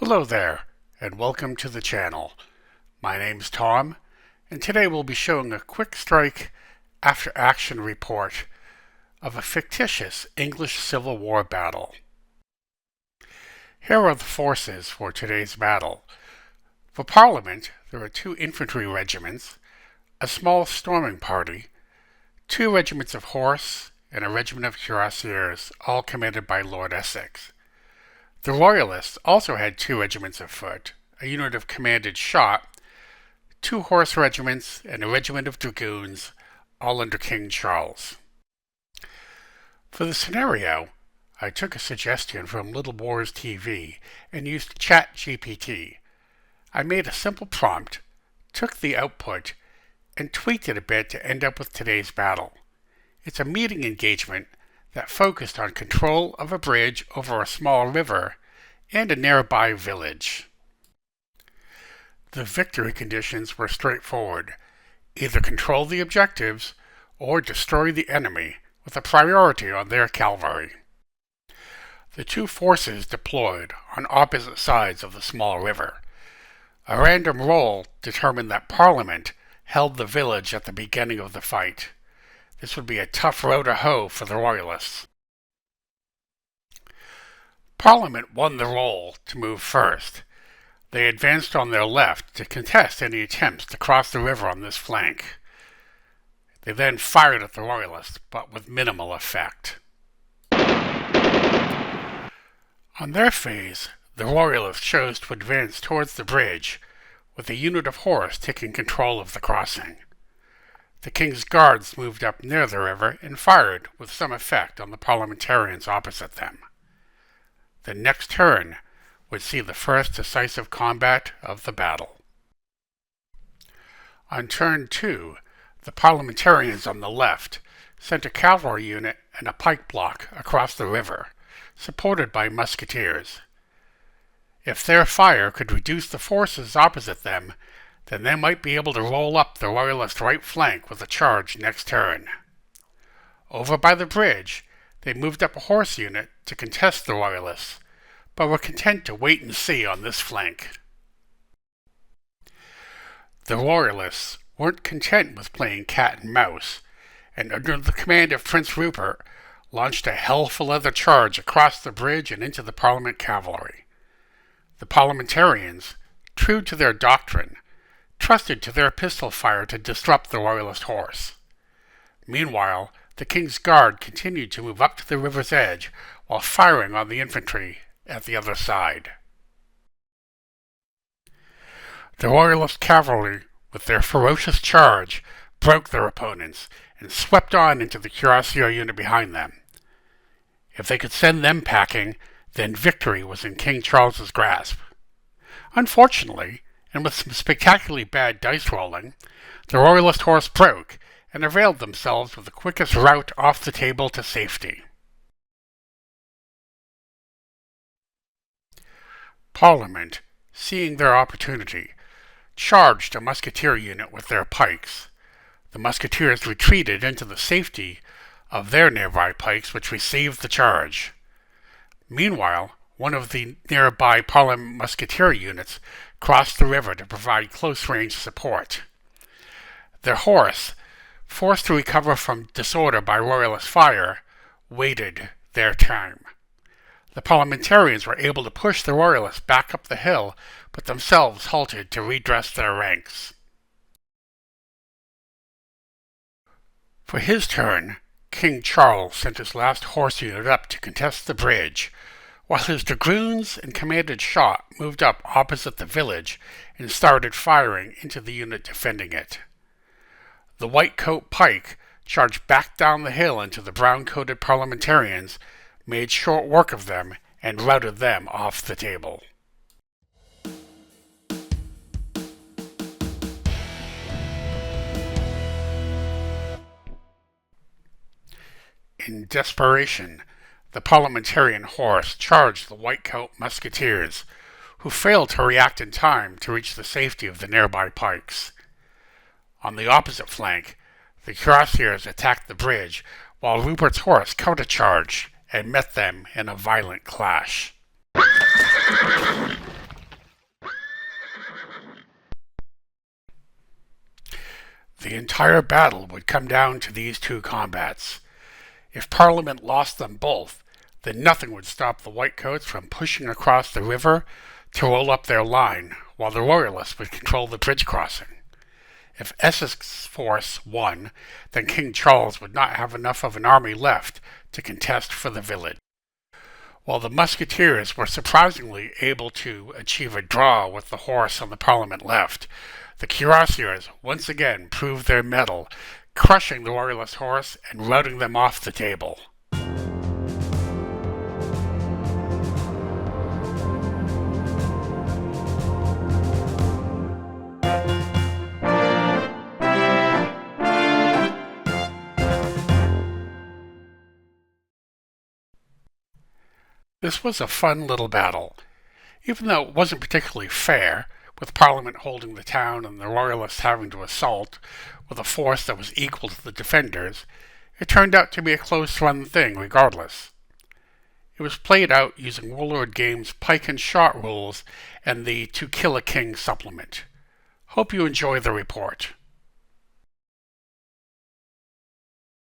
Hello there, and welcome to the channel. My name's Tom, and today we'll be showing a quick strike after-action report of a fictitious English Civil War battle. Here are the forces for today's battle. For Parliament, there are 2 infantry regiments, a small storming party, 2 regiments of horse, and a regiment of cuirassiers, all commanded by Lord Essex. The Royalists also had 2 regiments of foot, a unit of commanded shot, 2 horse regiments, and a regiment of dragoons, all under King Charles. For the scenario, I took a suggestion from Little Wars TV and used ChatGPT. I made a simple prompt, took the output, and tweaked it a bit to end up with today's battle. It's a meeting engagement that focused on control of a bridge over a small river and a nearby village. The victory conditions were straightforward: either control the objectives or destroy the enemy, with a priority on their cavalry. The 2 forces deployed on opposite sides of the small river. A random roll determined that Parliament held the village at the beginning of the fight. This would be a tough row to hoe for the Royalists. Parliament won the roll to move first. They advanced on their left to contest any attempts to cross the river on this flank. They then fired at the Royalists, but with minimal effect. On their phase, the Royalists chose to advance towards the bridge, with a unit of horse taking control of the crossing. The King's Guards moved up near the river and fired with some effect on the parliamentarians opposite them. The next turn would see the first decisive combat of the battle. On turn 2, the parliamentarians on the left sent a cavalry unit and a pike block across the river, supported by musketeers. If their fire could reduce the forces opposite them, then they might be able to roll up the Royalist right flank with a charge next turn. Over by the bridge, they moved up a horse unit to contest the Royalists, but were content to wait and see on this flank. The Royalists weren't content with playing cat and mouse, and under the command of Prince Rupert, launched a hell-for-leather charge across the bridge and into the Parliament cavalry. The parliamentarians, true to their doctrine, trusted to their pistol fire to disrupt the Royalist horse. Meanwhile, the King's Guard continued to move up to the river's edge while firing on the infantry at the other side. The Royalist cavalry, with their ferocious charge, broke their opponents and swept on into the cuirassier unit behind them. If they could send them packing, then victory was in King Charles's grasp. Unfortunately, and with some spectacularly bad dice rolling, the Royalist horse broke and availed themselves of the quickest route off the table to safety. Parliament, seeing their opportunity, charged a musketeer unit with their pikes. The musketeers retreated into the safety of their nearby pikes, which received the charge. Meanwhile, one of the nearby Parliament musketeer units crossed the river to provide close-range support. Their horse, forced to recover from disorder by Royalist fire, waited their time. The parliamentarians were able to push the Royalists back up the hill, but themselves halted to redress their ranks. For his turn, King Charles sent his last horse unit up to contest the bridge, while his dragoons and commanded shot moved up opposite the village and started firing into the unit defending it. The white-coat pike charged back down the hill into the brown-coated parliamentarians, made short work of them, and routed them off the table. In desperation, the parliamentarian horse charged the white-coat musketeers, who failed to react in time to reach the safety of the nearby pikes. On the opposite flank, the cuirassiers attacked the bridge, while Rupert's horse countercharged and met them in a violent clash. The entire battle would come down to these two combats. If Parliament lost them both, then nothing would stop the Whitecoats from pushing across the river to roll up their line, while the Royalists would control the bridge crossing. If Essex's force won, then King Charles would not have enough of an army left to contest for the village. While the musketeers were surprisingly able to achieve a draw with the horse on the Parliament left, the cuirassiers once again proved their mettle, crushing the Royalist horse and routing them off the table. This was a fun little battle. Even though it wasn't particularly fair, with Parliament holding the town and the Royalists having to assault with a force that was equal to the defenders, it turned out to be a close-run thing regardless. It was played out using Warlord Games' pike and shot rules and the To Kill a King supplement. Hope you enjoy the report.